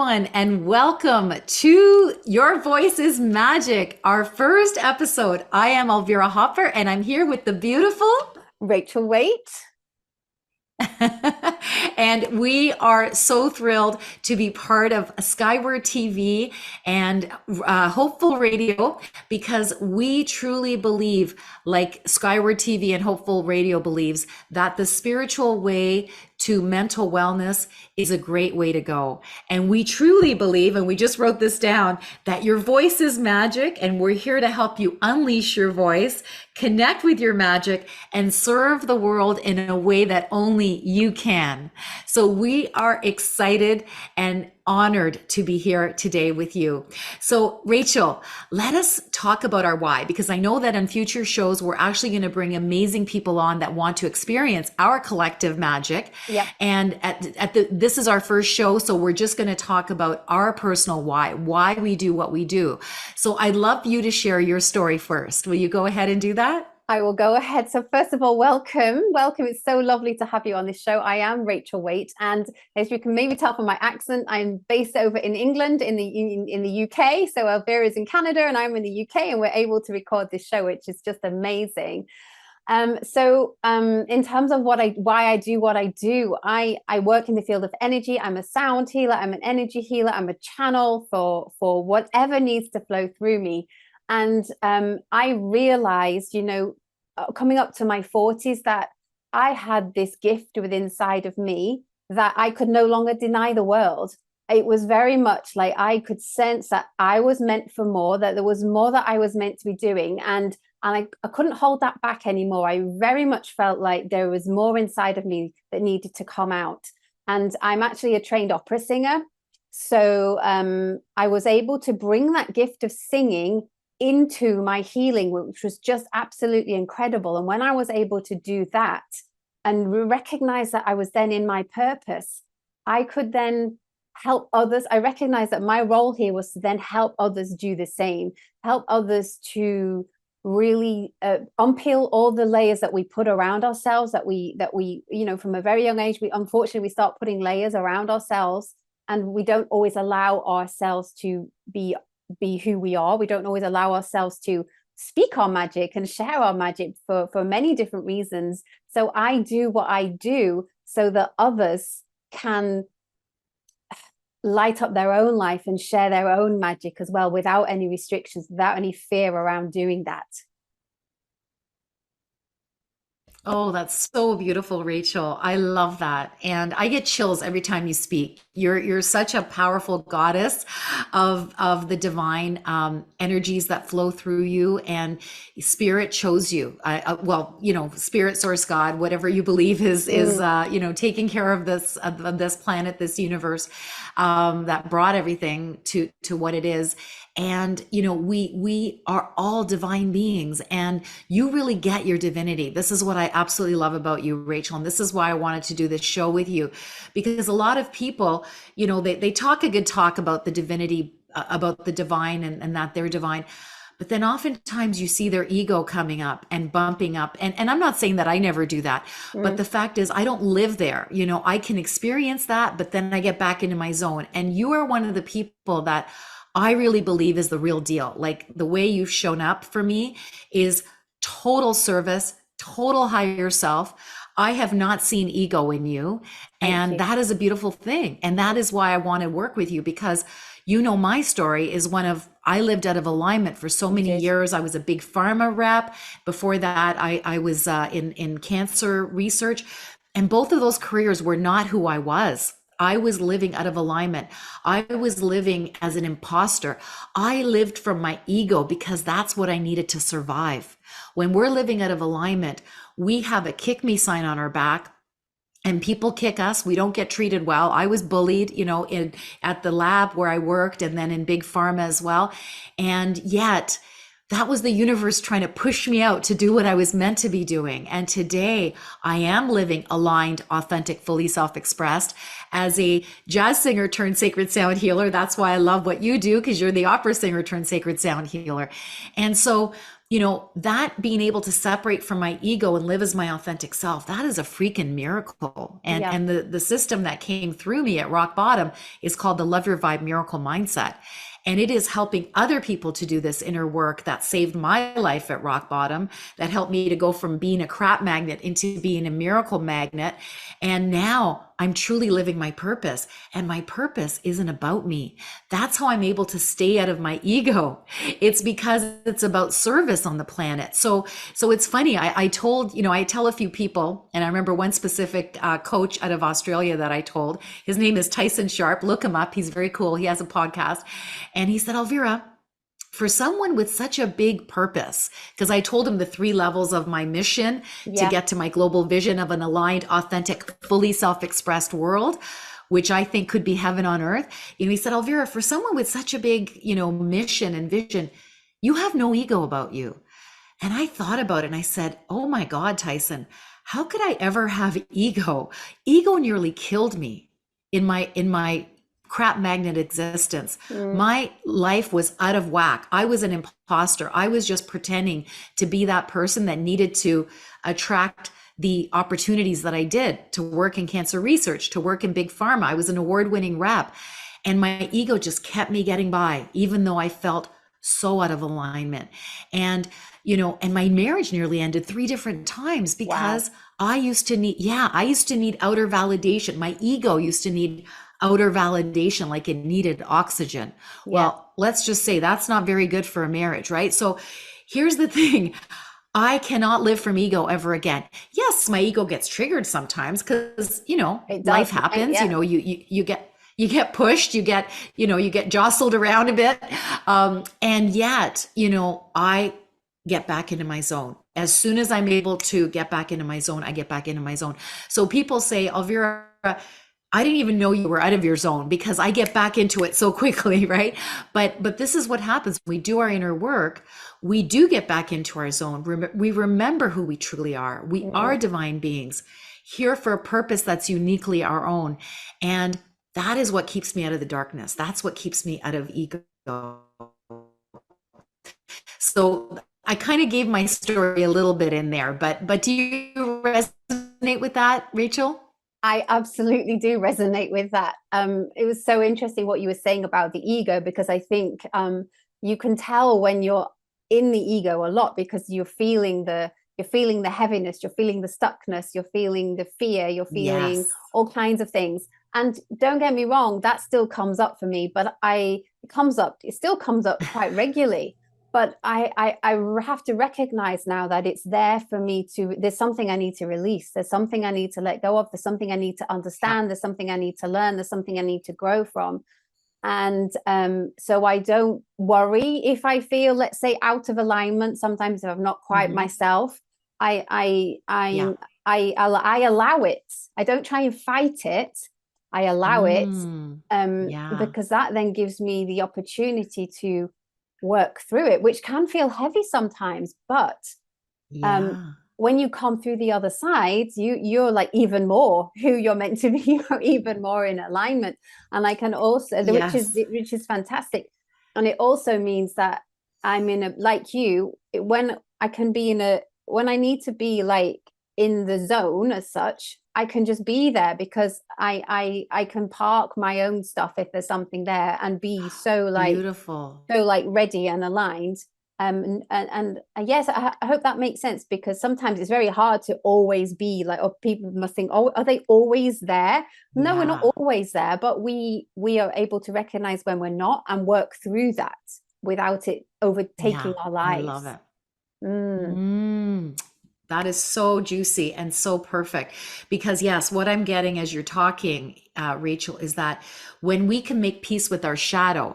everyone, and welcome to Your Voice is Magic, our first episode. I am Elvira Hopper, and I'm here with the beautiful Rachel Wayte. and we are so thrilled to be part of Skyward TV and Hopeful Radio because we truly believe, like Skyward TV and Hopeful Radio believes, that the spiritual way to mental wellness is a great way to go. And we truly believe, and we just wrote this down, that your voice is magic, and we're here to help you unleash your voice, connect with your magic, and serve the world in a way that only you can. So we are excited and honored to be here today with you. So, Rachel, let us talk about our why, because I know that in future shows, we're actually going to bring amazing people on that want to experience our collective magic. Yeah. And this is our first show, so we're just going to talk about our personal why we do what we do. So I'd love you to share your story first. Will you go ahead and do that? I will go ahead. So first of all, welcome. Welcome. It's so lovely to have you on this show. I am Rachel Wayte, and as you can maybe tell from my accent, I'm based over in England, in the UK. So Elvira is in Canada and I'm in the UK, and we're able to record this show, which is just amazing. In terms of why I do what I do, I work in the field of energy. I'm a sound healer, I'm an energy healer, I'm a channel for whatever needs to flow through me. And I realized, coming up to my 40s, that I had this gift within inside of me that I could no longer deny the world. It was very much like I could sense that I was meant for more, that there was more that I was meant to be doing. And I couldn't hold that back anymore. I very much felt like there was more inside of me that needed to come out. And I'm actually a trained opera singer. So I was able to bring that gift of singing into my healing, which was just absolutely incredible. And when I was able to do that and recognize that I was then in my purpose, I could then help others. I recognized that my role here was to then help others do the same, help others to really unpeel all the layers that we put around ourselves, that we from a very young age, we start putting layers around ourselves, and we don't always allow ourselves to be who we are. We don't always allow ourselves to speak our magic and share our magic for many different reasons. So I do what I do so that others can light up their own life and share their own magic as well, without any restrictions, without any fear around doing that. Oh, that's so beautiful, Rachel. I love that. And I get chills every time you speak. You're such a powerful goddess of the divine energies that flow through you, and spirit chose you. Spirit, source, God, whatever you believe is taking care of this planet, this universe, that brought everything to what it is. And we are all divine beings, and you really get your divinity. This is what I absolutely love about you, Rachel, and this is why I wanted to do this show with you, because a lot of people, they talk a good talk about the divinity, about the divine, and that they're divine. But then oftentimes you see their ego coming up and bumping up. And I'm not saying that I never do that, but the fact is I don't live there. I can experience that, but then I get back into my zone. And you are one of the people that I really believe is the real deal. Like, the way you've shown up for me is total service, total higher self. I have not seen ego in you. And that is a beautiful thing. And that is why I want to work with you, because my story is I lived out of alignment for so many years. I was a big pharma rep. Before that, I was in cancer research. And both of those careers were not who I was. I was living out of alignment. I was living as an imposter. I lived from my ego because that's what I needed to survive. When we're living out of alignment, we have a kick me sign on our back, and people kick us. We don't get treated well. I was bullied, at the lab where I worked, and then in big pharma as well. And yet that was the universe trying to push me out to do what I was meant to be doing. And today I am living aligned, authentic, fully self-expressed as a jazz singer turned sacred sound healer. That's why I love what you do, because you're the opera singer turned sacred sound healer. And so, that being able to separate from my ego and live as my authentic self, that is a freaking miracle. And Yeah. and the system that came through me at rock bottom is called the Love Your Vibe Miracle Mindset. And it is helping other people to do this inner work that saved my life at rock bottom, that helped me to go from being a crap magnet into being a miracle magnet. And now I'm truly living my purpose. And my purpose isn't about me. That's how I'm able to stay out of my ego. It's because it's about service on the planet. So it's funny. I told, I tell a few people, and I remember one specific coach out of Australia that I told. His name is Tyson Sharp. Look him up. He's very cool. He has a podcast. And he said, Elvira, for someone with such a big purpose, because I told him the 3 levels of my mission to Yeah. get to my global vision of an aligned, authentic, fully self-expressed world, which I think could be heaven on earth. He said, Elvira, for someone with such a big, mission and vision, you have no ego about you. And I thought about it and I said, oh my God, Tyson, how could I ever have ego? Ego nearly killed me in my crap magnet existence. Mm. My life was out of whack. I was an imposter. I was just pretending to be that person that needed to attract the opportunities that I did to work in cancer research, to work in big pharma. I was an award-winning rep. And my ego just kept me getting by, even though I felt so out of alignment. And, and my marriage nearly ended 3 different times Wow. because I used to need outer validation. My ego used to need outer validation, like it needed oxygen. Yeah. Well, let's just say that's not very good for a marriage, right? So here's the thing. I cannot live from ego ever again. Yes, my ego gets triggered sometimes because, It life does. Right? happens, Yeah. you get pushed, you get jostled around a bit. And yet, I get back into my zone. As soon as I'm able to get back into my zone, I get back into my zone. So people say, Elvira, I didn't even know you were out of your zone because I get back into it so quickly, right? But this is what happens. We do our inner work. We do get back into our zone. We remember who we truly are. We are divine beings here for a purpose that's uniquely our own. And that is what keeps me out of the darkness. That's what keeps me out of ego. So I kind of gave my story a little bit in there, but do you resonate with that, Rachel? I absolutely do resonate with that. It was so interesting what you were saying about the ego, because I think you can tell when you're in the ego a lot because you're feeling the heaviness, you're feeling the stuckness, you're feeling the fear, you're feeling Yes. all kinds of things. And don't get me wrong, that still comes up for me, but it still comes up quite regularly. But I have to recognize now that it's there for me there's something I need to release. There's something I need to let go of. There's something I need to Yeah. understand. There's something I need to learn. There's something I need to grow from. And so I don't worry if I feel, let's say, out of alignment. Sometimes if I'm not quite Hmm. myself, I I Yeah. I I allow it. I don't try and fight it. I allow it, Yeah. because that then gives me the opportunity to work through it, which can feel heavy sometimes. But um, Yeah. when you come through the other side, you're like even more who you're meant to be, you're even more in alignment. And I can also, Yes. which is fantastic. And it also means that I'm in a, like you, when I can be in a, when I need to be like in the zone as such, I can just be there because I can park my own stuff if there's something there and be Beautiful. so like ready and aligned. And yes, I hope that makes sense, because sometimes it's very hard to always be like, oh, people must think, oh, are they always there? No, we're not Yeah. always there, but we are able to recognize when we're not and work through that without it overtaking Yeah. our I love lives. it. Mm. Mm. That is so juicy and so perfect. Because, yes, what I'm getting as you're talking, Rachel, is that when we can make peace with our shadow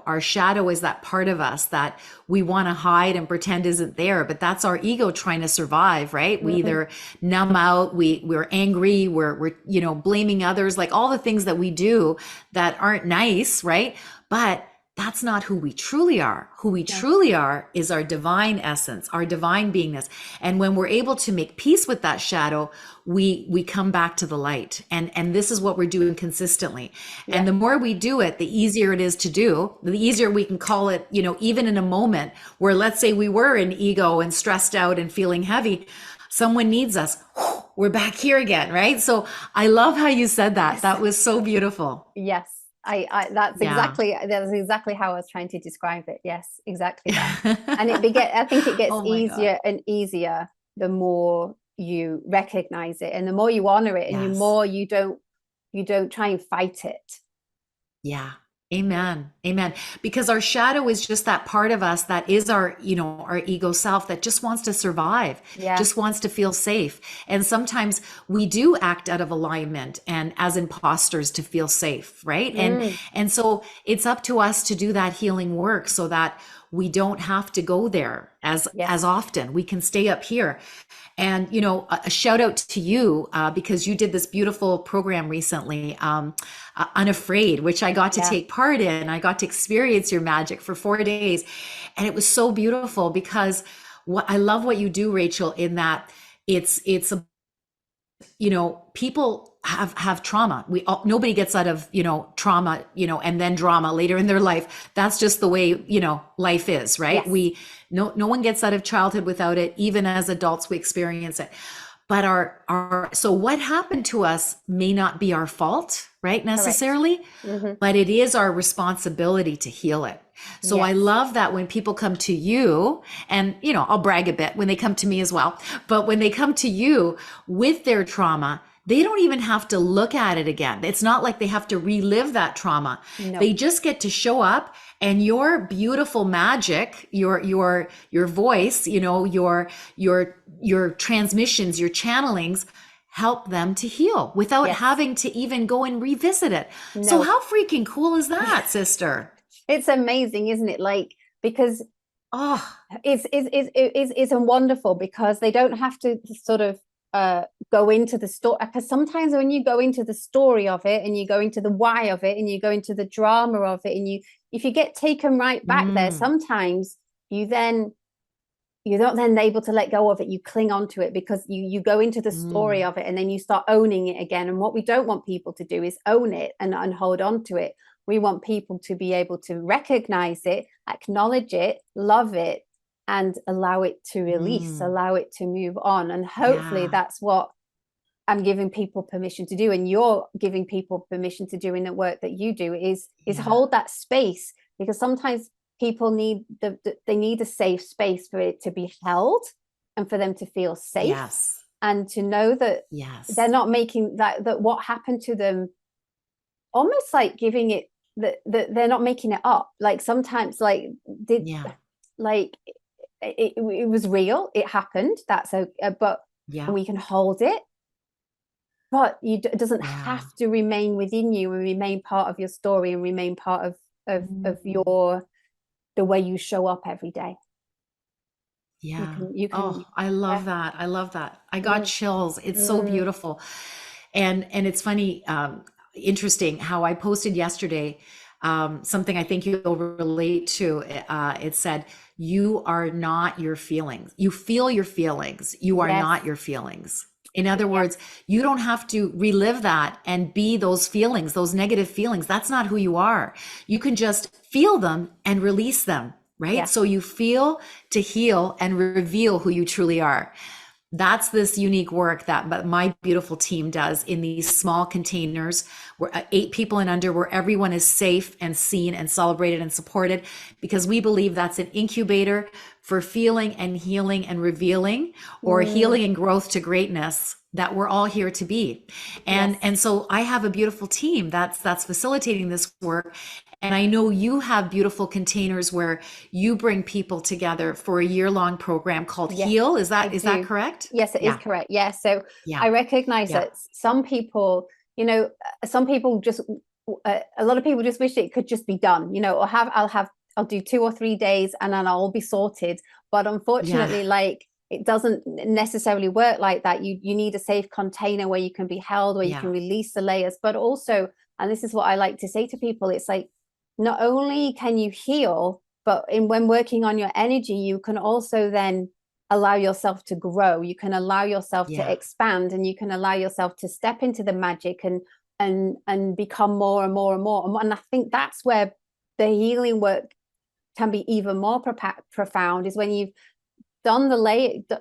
is that part of us that we want to hide and pretend isn't there, but that's our ego trying to survive, right? We Mm. either numb out, we're angry, we're blaming others, like all the things that we do that aren't nice, right? But that's not who we truly are. Who we No. truly are is our divine essence, our divine beingness. And when we're able to make peace with that shadow, we come back to the light. And this is what we're doing consistently. Yeah. And the more we do it, the easier it is to do, the easier we can call it, even in a moment where, let's say, we were in ego and stressed out and feeling heavy, someone needs us. We're back here again, right? So I love how you said that. Yes. That was so beautiful. Yes. That's Yeah. exactly how I was trying to describe it. Yes, exactly that. And I think it gets Oh my God. easier and easier the more you recognize it and the more you honor it and the Yes. more you don't try and fight it. Yeah. Amen. Amen. Because our shadow is just that part of us that is our ego self that just wants to survive, Yeah. just wants to feel safe. And sometimes we do act out of alignment and as imposters to feel safe, right? And Mm, and so it's up to us to do that healing work so that we don't have to go there as yes. often. We can stay up here. And, a shout out to you because you did this beautiful program recently, Unafraid, which I got to Yeah. take part in. I got to experience your magic for 4 days. And it was so beautiful because I love what you do, Rachel, in that it's people have trauma. Nobody gets out of trauma, and then drama later in their life. That's just the way life is, right? Yes. No one gets out of childhood without it. Even as adults, we experience it. But our so what happened to us may not be our fault, right, Correct. necessarily, Hmm. but it is our responsibility to heal it. So I Yes. love that when people come to you, and I'll brag a bit when they come to me as well, but when they come to you with their trauma, they don't even have to look at it again. It's not like they have to relive that trauma. They No. just get to show up, and your beautiful magic, your voice, your transmissions, your channelings help them to heal without Yes. having to even go and revisit it. So No. how freaking cool is that, sister? It's amazing, isn't it? Like, because Oh, it's wonderful because they don't have to sort of go into the story, because sometimes when you go into the story of it and you go into the why of it and you go into the drama of it and if you get taken right back there, mm, sometimes you're not then able to let go of it. You cling on to it because you go into the story mm, of it and then you start owning it again. And what we don't want people to do is own it and hold on to it. We want people to be able to recognize it, acknowledge it, love it, and allow it to release, mm. allow it to move on. And hopefully Yeah, that's what I'm giving people permission to do, and you're giving people permission to do in the work that you do, is yeah, hold that space, because sometimes people need they need a safe space for it to be held and for them to feel safe yes, and to know that they're yes, not making that what happened to them, almost like giving it that they're not making it up. Like sometimes did yeah, like it was real, it happened, that's okay, but yeah, we can hold it, but it doesn't yeah, have to remain within you and remain part of your story and remain part of mm, your the way you show up every day. yeah. You can Oh, I love yeah. that. I love that. I got Mm, chills. It's so mm, beautiful. And it's funny, interesting how I posted yesterday something I think you'll relate to. It said, "You are not your feelings. You feel your feelings. You are yes. not your feelings." In other Yeah. words, you don't have to relive that and be those feelings, those negative feelings. That's not who you are. You can just feel them and release them, right? Yeah. So you feel to heal and reveal who you truly are. That's this unique work that my beautiful team does in these small containers where 8 people and under, where everyone is safe and seen and celebrated and supported, because we believe that's an incubator for feeling and healing and revealing, or Mm, healing and growth to greatness that we're all here to be. and yes. and so I have a beautiful team that's facilitating this work. And I know you have beautiful containers where you bring people together for a year-long program called Yes, Heal. Is I that do. correct? Yes, it is Yeah, correct. Yeah. So yeah, I recognize yeah, that some people, some people just, a lot of people just wish it could just be done, or I'll do 2 or 3 days and then I'll be sorted. But yeah, unfortunately, like, it doesn't necessarily work like that. You need a safe container where you can be held, where you yeah. can release the layers, but also, and this is what I like to say to people, it's like, not only can you heal, but when working on your energy, you can also then allow yourself to grow. You can allow yourself to Yeah. expand, and you can allow yourself to step into the magic and become more and more and more. And I think that's where the healing work can be even more profound, is when you've done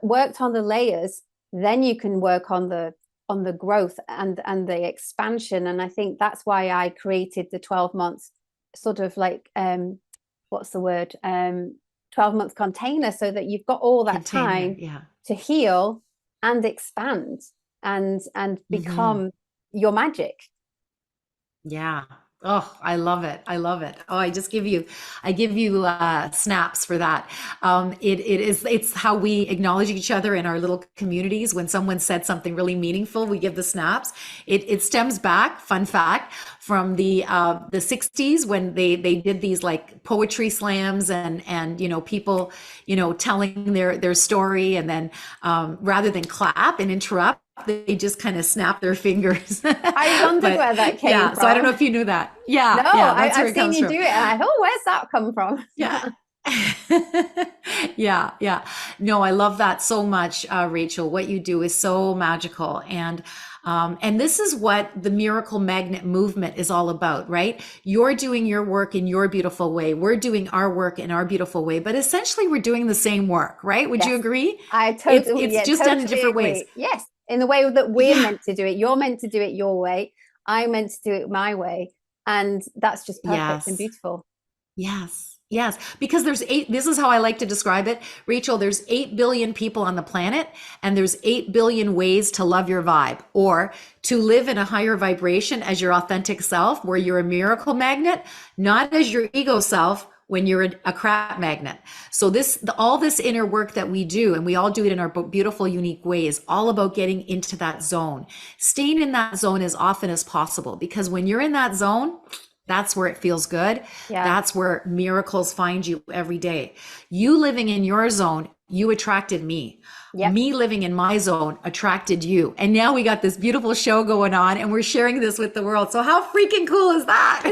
worked on the layers, then you can work on the growth and the expansion. And I think that's why I created the 12 months sort of like what's the word 12-month container, so that you've got all that Container. time Yeah. to heal and expand and Hmm. become your magic. Yeah. Oh, I love it. I love it. Oh, I give you snaps for that. It's how we acknowledge each other in our little communities. When someone said something really meaningful, we give the snaps. It stems back, fun fact, from the 60s, when they did these like poetry slams, and people, telling their story, and then rather than clap and interrupt, they just kind of snap their fingers. I wondered But where that came yeah, so I don't know from. if you knew that. No, Yeah, yeah, that's where I've it seen comes you do from. it, and I thought, where's that come from? Yeah. Yeah, yeah. No, I love that so much, Rachel. What you do is so magical. And this is what the miracle magnet movement is all about, right? You're doing your work in your beautiful way. We're doing our work in our beautiful way, but essentially we're doing the same work, right? Would you Yes, agree? I It's just done in totally different ways. agree. Yes, in the way that we're Yeah. meant to do it. You're meant to do it your way. I'm meant to do it my way. And that's just perfect and Yes. beautiful. Yes, yes, because this is how I like to describe it, Rachel. There's 8 billion people on the planet, and there's 8 billion ways to love your vibe, or to live in a higher vibration as your authentic self, where you're a miracle magnet, not as your ego self when you're a crap magnet. So all this inner work that we do, and we all do it in our beautiful, unique ways, all about getting into that zone, staying in that zone as often as possible, because when you're in that zone, that's where it feels good. Yeah. That's where miracles find you every day. You living in your zone, you attracted me. Yep. Me living in my zone attracted you. And now we got this beautiful show going on, and we're sharing this with the world. So how freaking cool is It's that?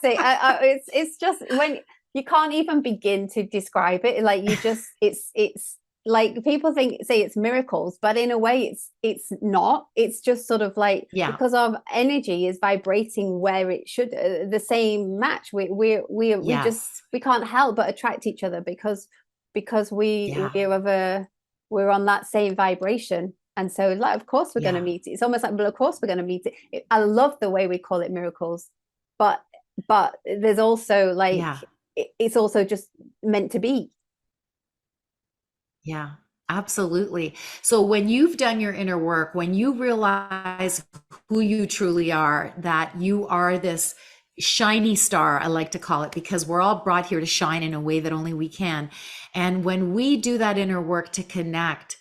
amazing. It's just, when you can't even begin to describe it. Like, you just, it's like, people say it's miracles, but in a way it's not. It's just sort of like, Yeah. because our energy is vibrating where it should, the same match. We just, Yes. we can't help but attract each other, because Yeah. we're on that same vibration. And so, like, of course we're going to Yeah. meet it. It's almost like, well, of course we're going to meet it. I love the way we call it miracles, but there's also like, Yeah. it's also just meant to be. Yeah. Absolutely. So when you've done your inner work, when you realize who you truly are, that you are this shiny star, I like to call it, because we're all brought here to shine in a way that only we can. And when we do that inner work to connect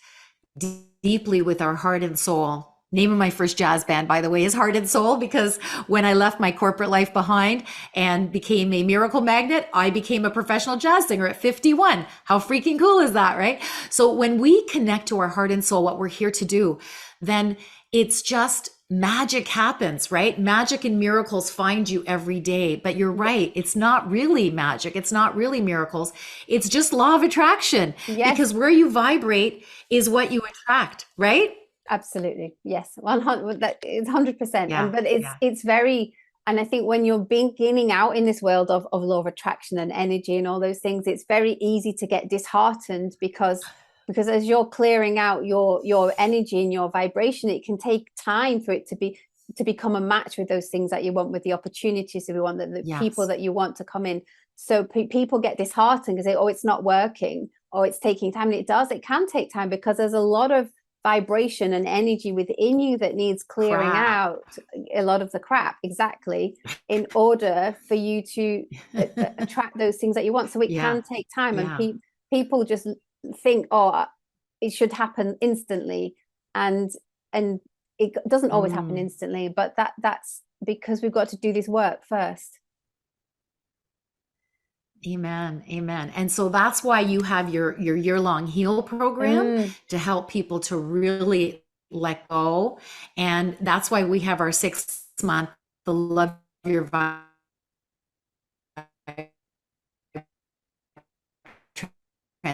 deeply with our heart and soul. Name of my first jazz band, by the way, is Heart and Soul, because when I left my corporate life behind and became a miracle magnet, I became a professional jazz singer at 51. How freaking cool is that, right? So when we connect to our heart and soul, what we're here to do, then it's just magic happens, right? Magic and miracles find you every day. But you're right. It's not really magic. It's not really miracles. It's just law of attraction, Yes, because where you vibrate is what you attract, right? absolutely. Yes, 100. That is 100%. And Yeah. but Yeah. it's very. And I think when you're beginning out in this world of law of attraction and energy and all those things, it's very easy to get disheartened, because as you're clearing out your energy and your vibration, it can take time for it to become a match with those things that you want, with the opportunities that we want, the people Yes. that you want to come in. So people get disheartened because they, oh, it's not working, or it's taking time. And it can take time, because there's a lot of vibration and energy within you that needs clearing Crap. out, a lot of the crap, exactly, in order for you to attract those things that you want. So it Yeah. can take time. And Yeah. people just think, oh, it should happen instantly, and and it doesn't always happen Mm. instantly, but that's because we've got to do this work first. Amen. Amen. And so that's why you have your year-long heal program, Mm. to help people to really let go. And that's why we have our 6 month, the Love Your Vibe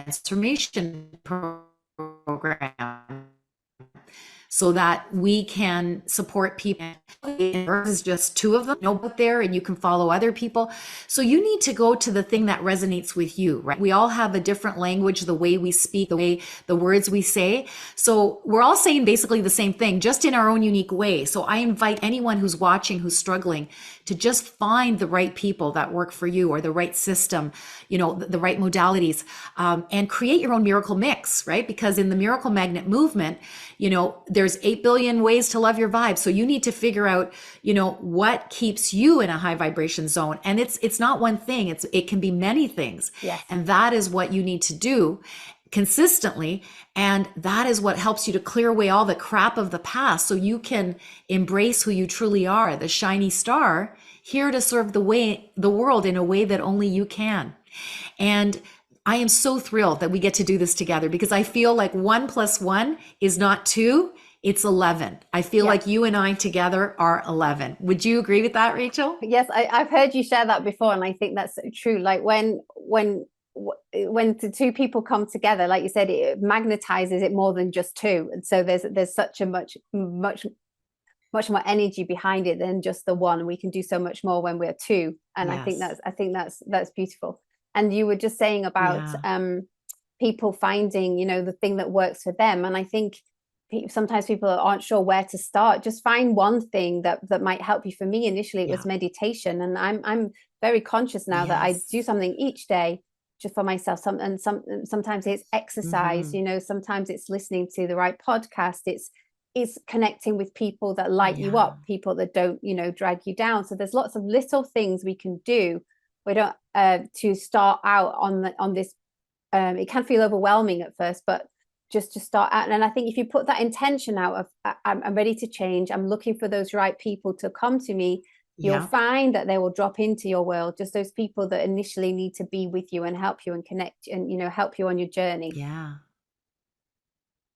transformation program so that we can support people. There's just two of them, out there, and you can follow other people. So you need to go to the thing that resonates with you, right? We all have a different language, the way we speak, the words we say. So we're all saying basically the same thing, just in our own unique way. So I invite anyone who's watching, who's struggling, to just find the right people that work for you, or the right system, the right modalities, and create your own miracle mix, right? Because in the miracle magnet movement, there's 8 billion ways to love your vibe. So you need to figure out, what keeps you in a high vibration zone. And it's not one thing. It can be many things. Yes. And that is what you need to do consistently. And that is what helps you to clear away all the crap of the past, so you can embrace who you truly are, the shiny star here to serve the world in a way that only you can. And I am so thrilled that we get to do this together, because I feel like 1 + 1 is not 2, it's 11. I feel like you and I together are 11. Would you agree with that, Rachel? Yes, I've heard you share that before, and I think that's true. Like when the two people come together, like you said, it magnetizes it more than just two. And so there's such a much more energy behind it than just the one. We can do so much more when we're two. And Yes. I think that's beautiful. And you were just saying about people finding, the thing that works for them. And I think sometimes people aren't sure where to start. Just find one thing that might help you. For me, initially, it was meditation. And I'm very conscious now that I do something each day just for myself. Sometimes it's exercise, sometimes it's listening to the right podcast. It's connecting with people that light you up, people that don't, drag you down. So there's lots of little things we can do. We don't to start out on this. It can feel overwhelming at first, but just to start out. And I think if you put that intention out of I'm ready to change, I'm looking for those right people to come to me, you'll find that they will drop into your world, just those people that initially need to be with you and help you and connect and help you on your journey.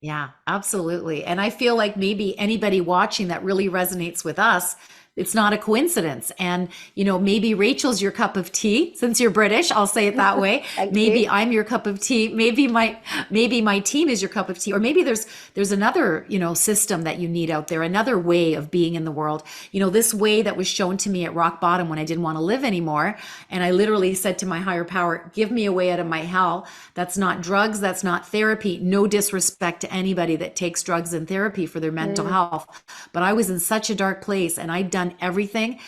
Yeah, absolutely. And I feel like maybe anybody watching that really resonates with us, it's not a coincidence. And, maybe Rachel's your cup of tea. Since you're British, I'll say it that way. Maybe I'm your cup of tea. Maybe my team is your cup of tea. Or maybe there's another, system that you need out there, another way of being in the world. This way that was shown to me at rock bottom when I didn't want to live anymore. And I literally said to my higher power, give me a way out of my hell. That's not drugs. That's not therapy. No disrespect to anybody that takes drugs and therapy for their mental health. But I was in such a dark place, and I'd done everything,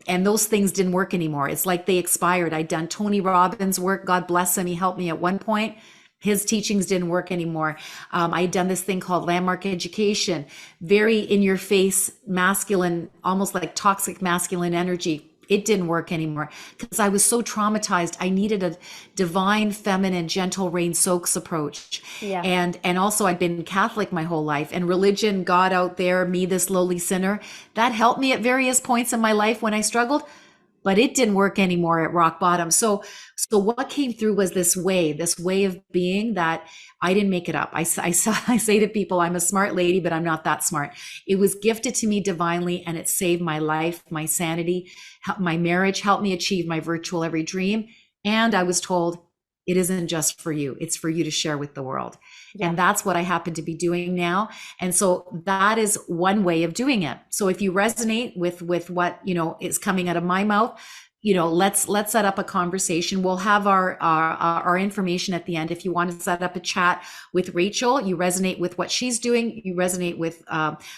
and those things didn't work anymore. It's like they expired. I'd done Tony Robbins' work. God bless him. He helped me at one point. His teachings didn't work anymore. I'd done this thing called landmark education, very in your face, masculine, almost like toxic masculine energy. It didn't work anymore because I was so traumatized. I needed a divine, feminine, gentle rain soaks approach. And also I'd been Catholic my whole life, and religion, God out there, me, this lowly sinner, that helped me at various points in my life when I struggled, but it didn't work anymore at rock bottom. So what came through was this way of being that I didn't make it up. I say to people, I'm a smart lady, but I'm not that smart. It was gifted to me divinely, and it saved my life, my sanity, my marriage, helped me achieve my virtual every dream. And I was told, it isn't just for you. It's for you to share with the world. And that's what I happen to be doing now. And so that is one way of doing it. So if you resonate with what, is coming out of my mouth, let's set up a conversation. We'll have our information at the end. If you want to set up a chat with Rachel, you resonate with what she's doing, you resonate with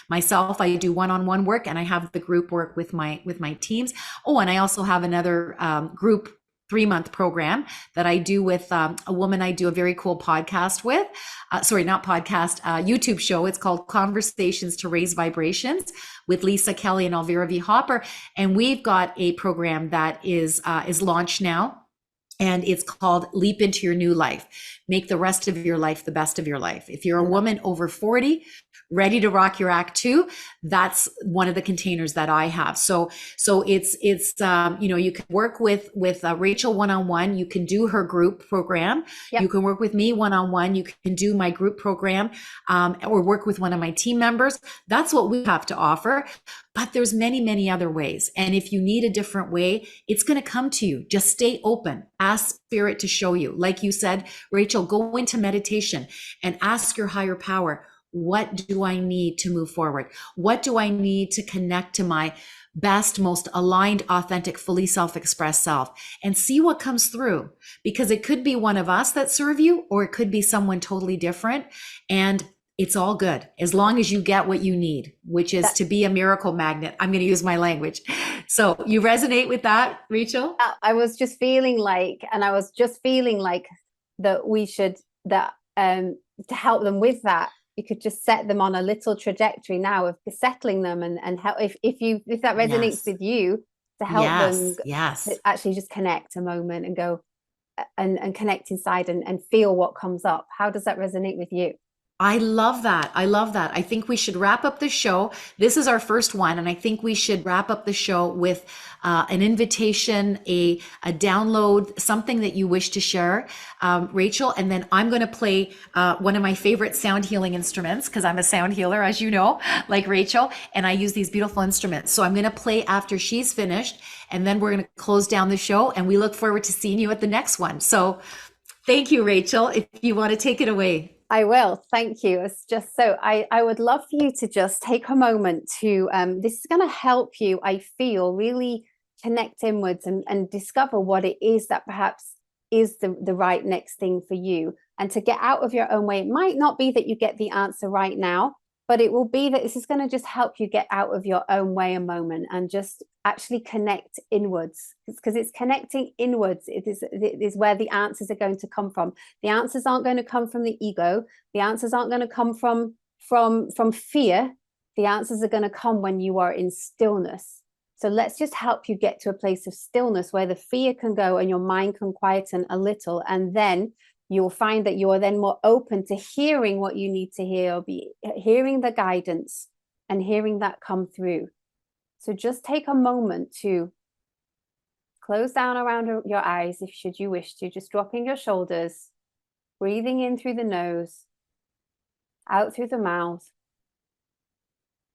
myself. I do one-on-one work, and I have the group work with my teams. Oh, and I also have another group 3-month program that I do with a woman I do a very cool podcast with. YouTube show. It's called Conversations to Raise Vibrations with Lisa Kelly and Elvira V. And we've got a program that is launched now. And it's called Leap Into Your New Life. Make the rest of your life the best of your life. If you're a woman over 40, ready to rock your act 2, that's one of the containers that I have. So it's you can work with Rachel one-on-one. You can do her group program. You can work with me one-on-one. You can do my group program, or work with one of my team members. That's what we have to offer. But there's many, many other ways. And if you need a different way, it's going to come to you. Just stay open. ask spirit to show you. Like you said, Rachel, go into meditation and ask your higher power, what do I need to move forward? What do I need to connect to my best, most aligned, authentic, fully self-expressed self, and see what comes through? Because it could be one of us that serve you, or it could be someone totally different. And it's all good as long as you get what you need, which is That, to be a miracle magnet. I'm going to use my language. So you resonate with that, Rachel? I was just feeling like, and I was just feeling like that we should, that to help them with that, you could just set them on a little trajectory now of settling them, and help, if that resonates Yes. with you, to help them Yes. Yes. to actually just connect a moment and go and connect inside and feel what comes up. How does that resonate with you? I love that. I love that. I think we should wrap up the show. This is our first one, and I think we should wrap up the show with an invitation, a download, something that you wish to share, Rachel. And then I'm going to play one of my favorite sound healing instruments, because I'm a sound healer, as you know, like Rachel, and I use these beautiful instruments. So I'm going to play after she's finished, and then we're going to close down the show. And we look forward to seeing you at the next one. So thank you, Rachel. If you want to take it away. I will. Thank you. It's just so I would love for you to just take a moment to, this is going to help you, I feel, really connect inwards and discover what it is that perhaps is the right next thing for you, and to get out of your own way. It might not be that you get the answer right now, but it will be that this is going to just help you get out of your own way a moment and just actually connect inwards, because it's connecting inwards. It is where the answers are going to come from. The answers aren't going to come from the ego. The answers aren't going to come from fear. The answers are going to come when you are in stillness. So let's just help you get to a place of stillness where the fear can go and your mind can quieten a little, and then you'll find that you are then more open to hearing what you need to hear, or be hearing the guidance and hearing that come through. So just take a moment to close down around your eyes, if should you wish to, just dropping your shoulders, breathing in through the nose, out through the mouth,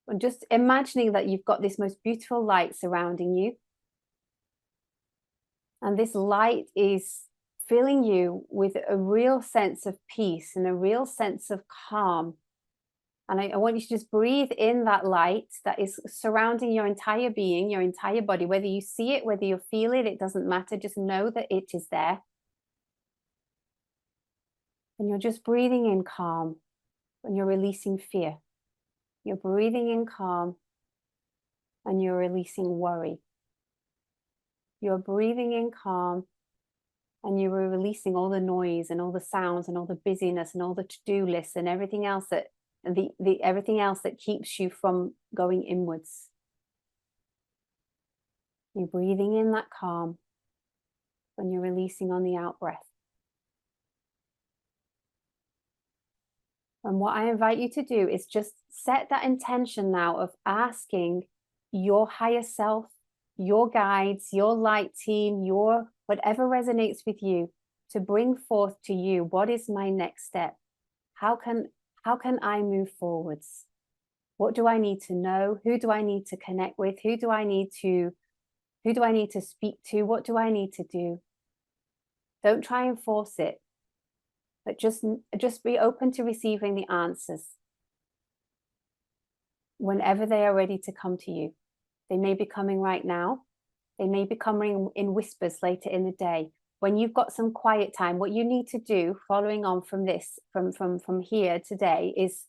and just imagining that you've got this most beautiful light surrounding you. And this light is filling you with a real sense of peace and a real sense of calm. And I want you to just breathe in that light that is surrounding your entire being, your entire body. Whether you see it, whether you feel it, it doesn't matter. Just know that it is there. And you're just breathing in calm, and you're releasing fear. You're breathing in calm, and you're releasing worry. You're breathing in calm, and you were releasing all the noise and all the sounds and all the busyness and all the to-do lists and everything else that everything else that keeps you from going inwards. You're breathing in that calm, and you're releasing on the out breath. And what I invite you to do is just set that intention now of asking your higher self, your guides, your light team, your whatever resonates with you, to bring forth to you, what is my next step? How can I move forwards? What do I need to know? Who do I need to connect with? Who do I need to speak to? What do I need to do? Don't try and force it, but just be open to receiving the answers whenever they are ready to come to you. They may be coming right now. They may be coming in whispers later in the day. When you've got some quiet time, what you need to do, following on from this, from here today, is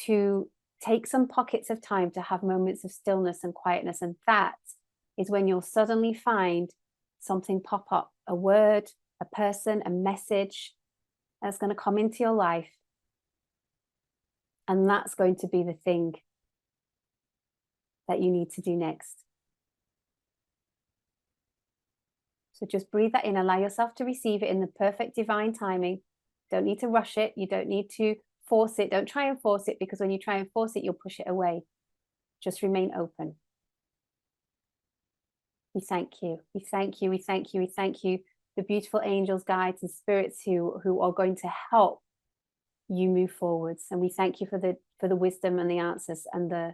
to take some pockets of time to have moments of stillness and quietness. And that is when you'll suddenly find something pop up, a word, a person, a message that's going to come into your life. And that's going to be the thing that you need to do next. So just breathe that in, allow yourself to receive it in the perfect divine timing. Don't need to rush it. You don't need to force it. Don't try and force it, because when you try and force it, you'll push it away. Just remain open. We thank you. We thank you. We thank you. We thank you. The beautiful angels, guides, and spirits who are going to help you move forwards. And we thank you for the wisdom and the answers and the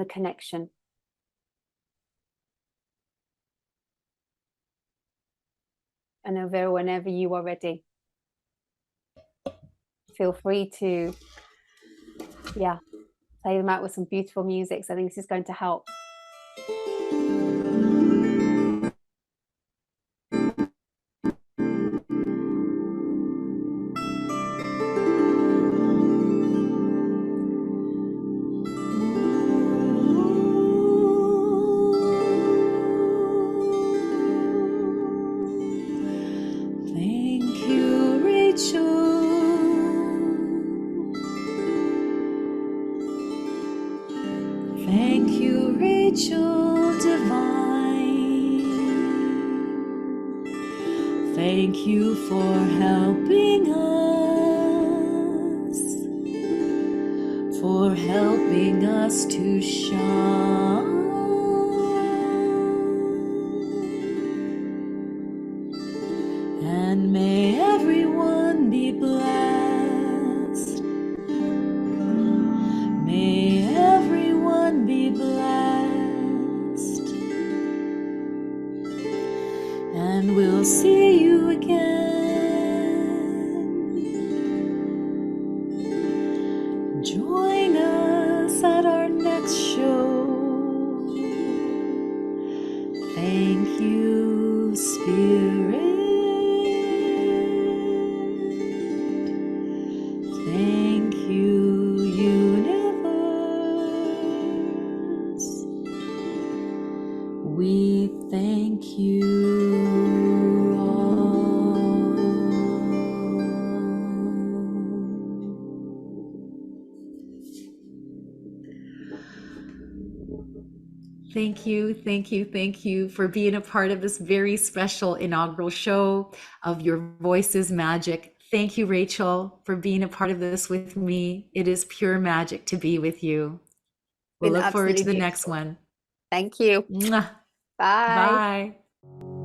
connection. And Elvira, whenever you are ready, feel free to, yeah, play them out with some beautiful music. So I think this is going to help. Thank you, Rachel. Thank you, Rachel Divine. Thank you for helping us to shine. And may everyone be blessed. May everyone be blessed. And we'll see you again. Join us at our next show. Thank you, Spirit. Thank you, universe. We thank you all. Thank you, thank you, thank you for being a part of this very special inaugural show of Your Voice is Magic. Thank you, Rachel, for being a part of this with me. It is pure magic to be with you. We'll Been look forward to absolutely the next beautiful. one. Thank you. Mwah. Bye. Bye.